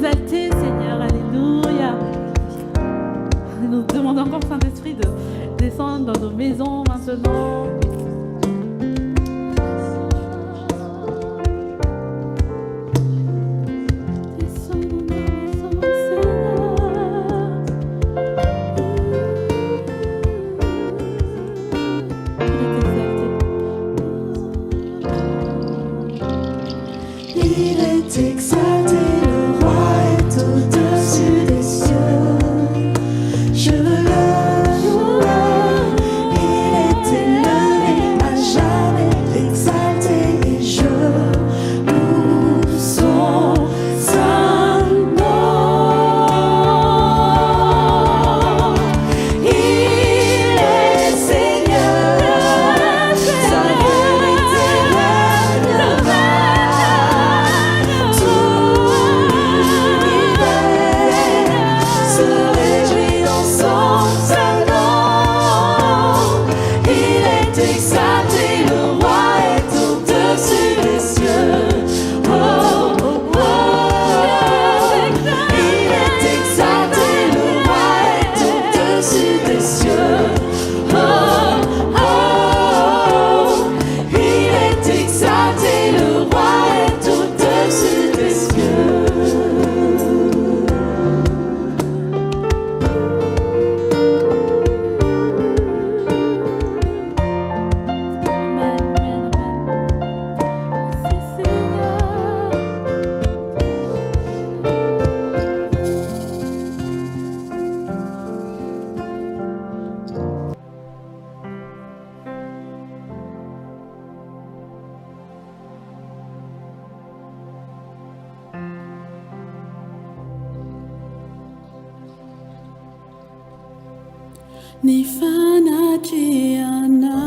t'exalter, Seigneur. Alléluia. Nous demandons encore, Saint-Esprit, de descendre dans nos maisons maintenant. Il est exalté, le roi est au-dessus des cieux. Je veux le louer. Il est élevé à jamais, exalté, et je loue son saint nom. Il est Seigneur, sa vérité le se réjouit dans son salon. Il est exalté, le roi est au-dessus des cieux. Oh, oh, oh. Il est exalté, le roi est au-dessus des cieux. Oh, oh. Il est exalté, le roi est au-dessus des cieux. Nifana Chiana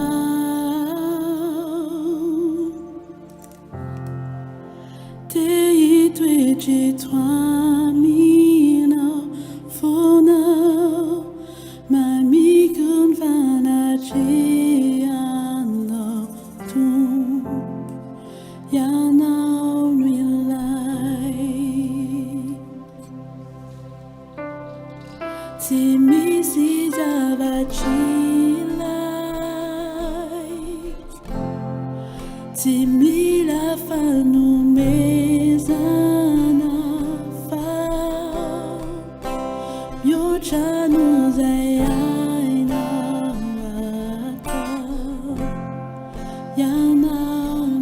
Te itwe chitwa mina fona Mami kun fana chiana tu Yana milai Timisi Zavachilai Timila Fanu Mezana Fa Yochanu Zayaina Wata Yana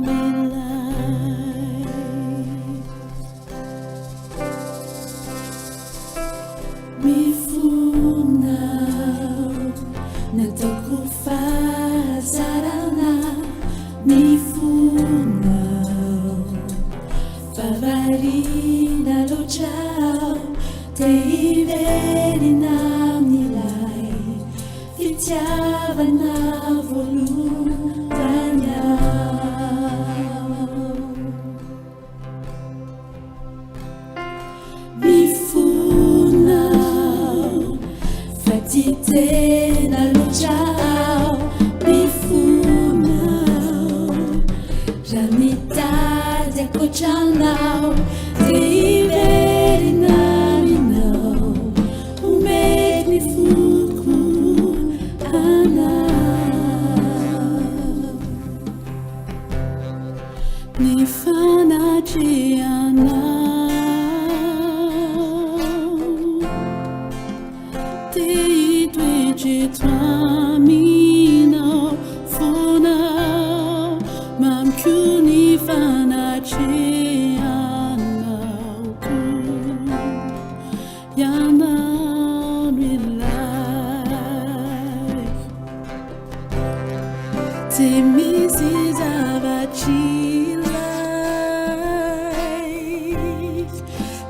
Milai Mifuna Natakufa Sarana Mifuna Favarina Luchao Te Iverina Nilai Fitiavana Volutanya Mifuna Fatite na luchao Mifuna Janita de Cochanao Te Iveri Naminao Umed Mifuku Ana Nifana Chiana Te itwe chitwa mina fona Mam kuni fana chiana ku Yana milai Te misi zavachilai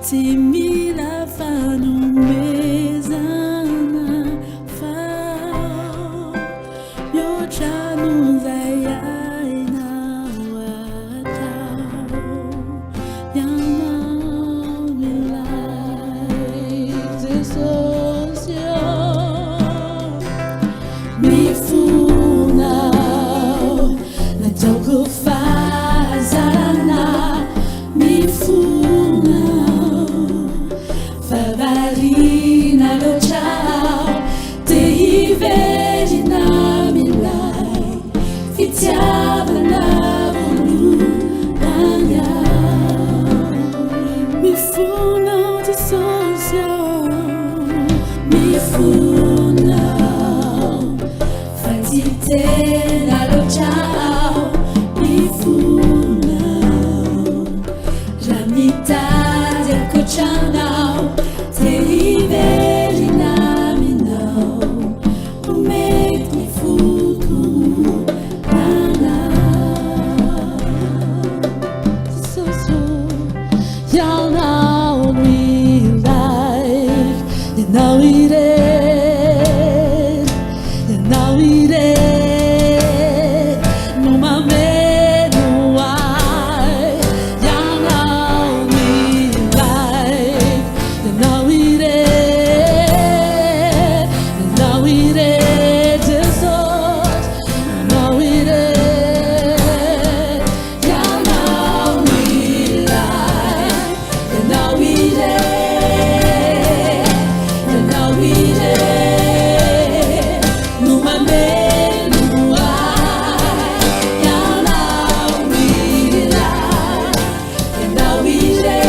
Te mila fanu mezana fa Yochanu zayaina watao Yana milai Favari na lo ciao, te i vedi na milai, fitiava na volumania. Mi funa di sosio, mi funa, fatite na lo ciao, mi funa, ramita del cochano, te i vedi na minau, make me fuku ana. So, y'all know we like, you know it is, you know it is, no mame, no I, y'all know we like, you know it is, you know it is, Jesus, you know it is, y'all know we like, you know it is, you know it is, no mame, no I, y'all know we like, you know it is,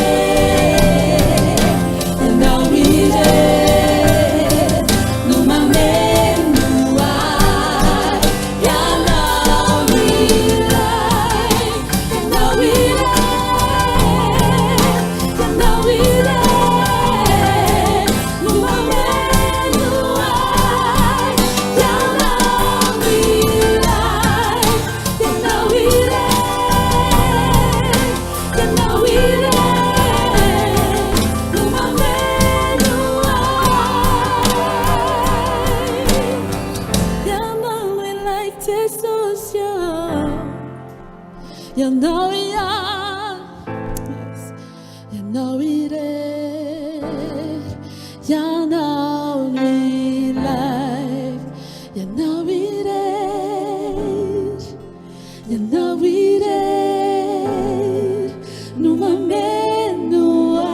you know it is, no mame, no I, y'all know we like, you know it is, you know it is, no mame, no I, y'all know we like, you know it is, you know it is, no mame, no I, y'all know we like this social. You know we are, yes. You know it is. You know we like. You know it is. You know it is. No mame, no I.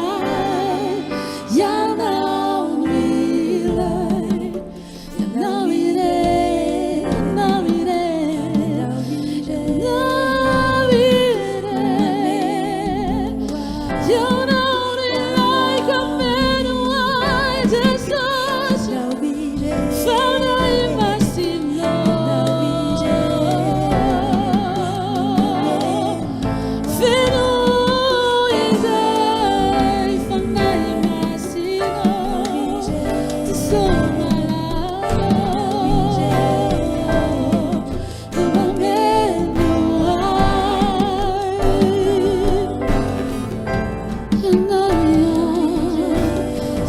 You know we like. You know it is. You know it is. You know it is. You know we like a man who I just lost. Found out in my sin, Feno is I found out in my sin, to show my love. To my man who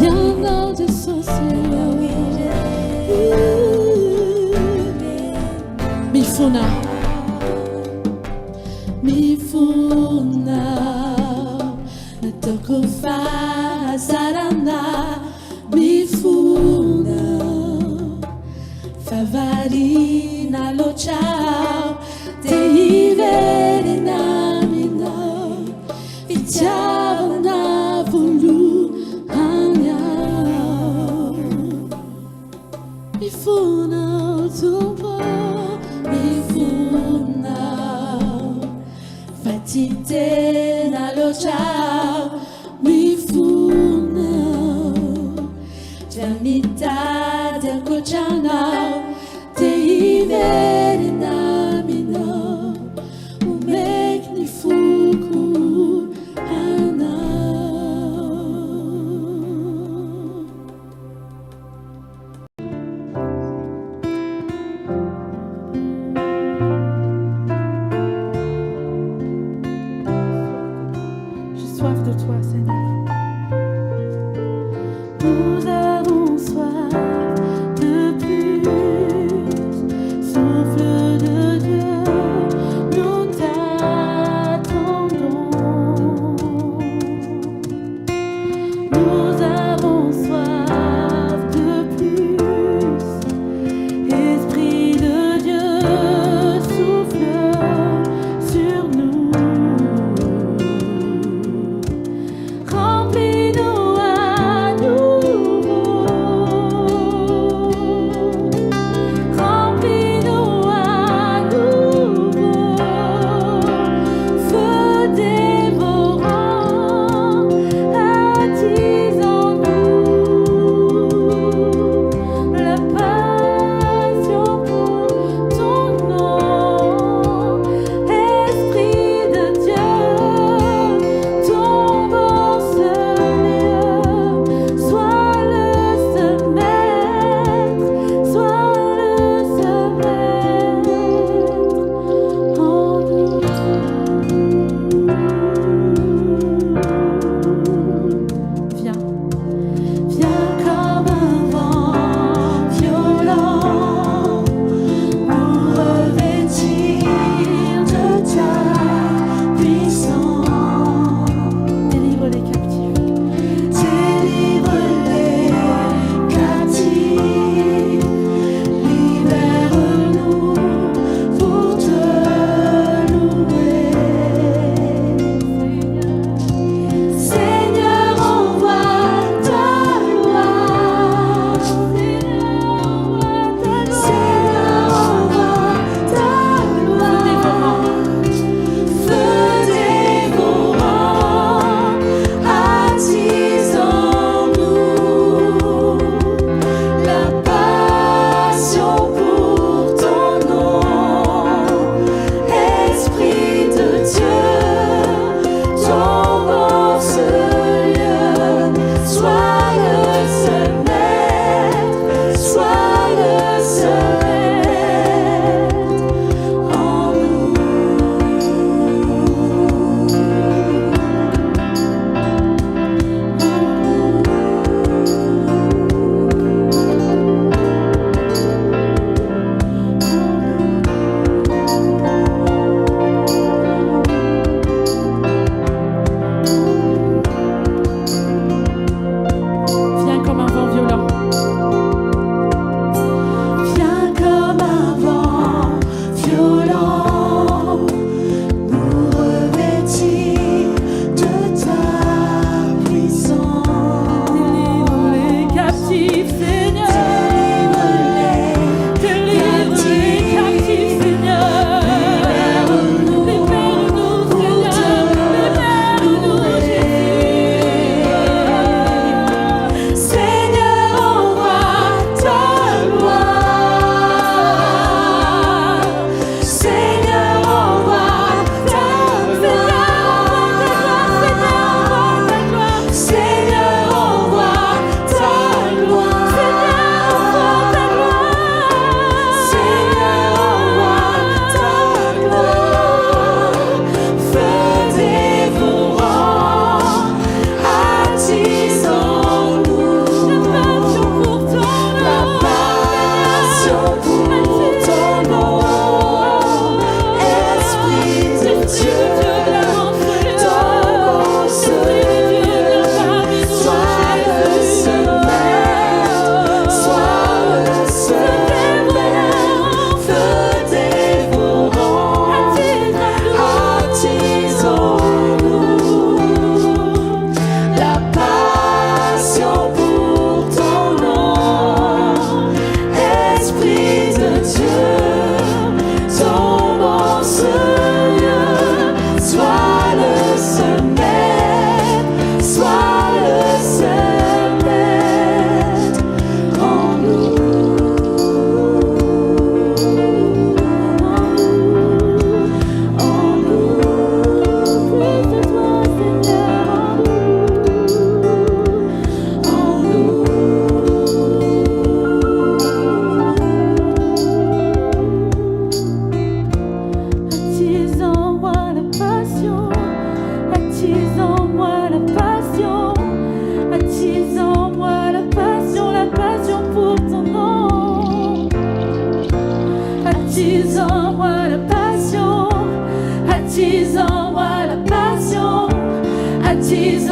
you know the social. Mifuna, natokufa sarana. Mifuna, favari na lo ciao, te i vedi na minau, fitiava na volumania. Mifuna tumpo, mifuna, fatite na lo ciao, mifuna, jamita del cochano, te i vedi na minau, make me fuku ana. J'ai soif de toi, Seigneur. Nous avons soif de plus. Souffle de Dieu, nous t'attendons. Nous avons soif de plus. Esprit de Dieu, souffle sur nous. Remplis-nous à nous.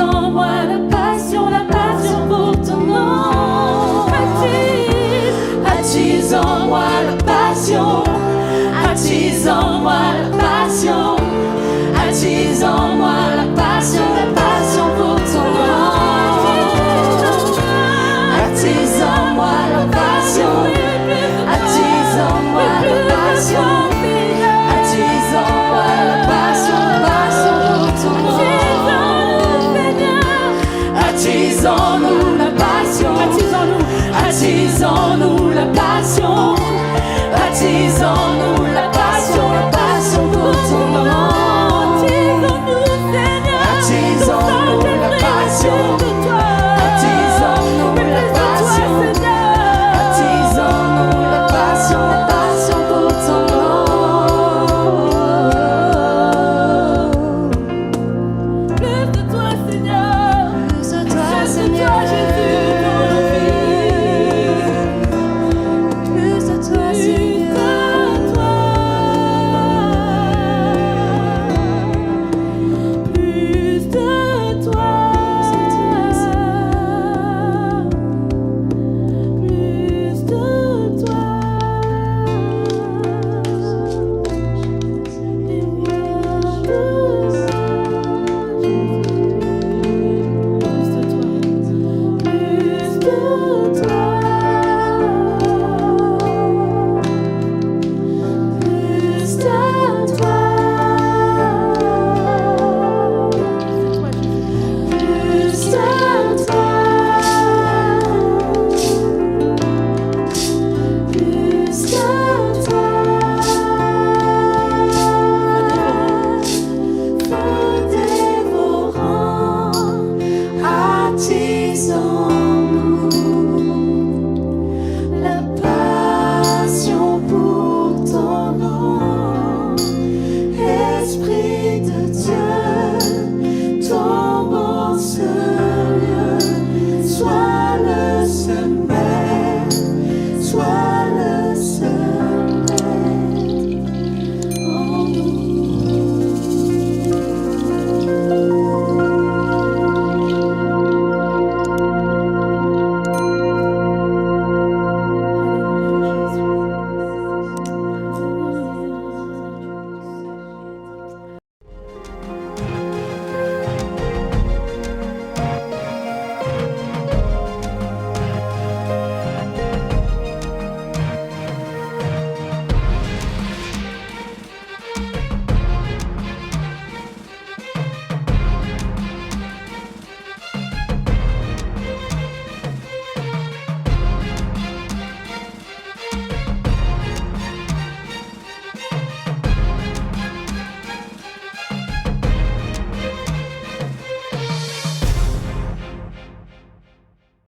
attise en moi la passion pour ton nom. Attise en moi la passion, attise en moi la passion, attise en moi la passion pour ton nom. Attise en moi la passion, attise en moi la passion, attise en moi la passion pour ton nom. Attise en nous la passion, attise en nous la passion, attise en nous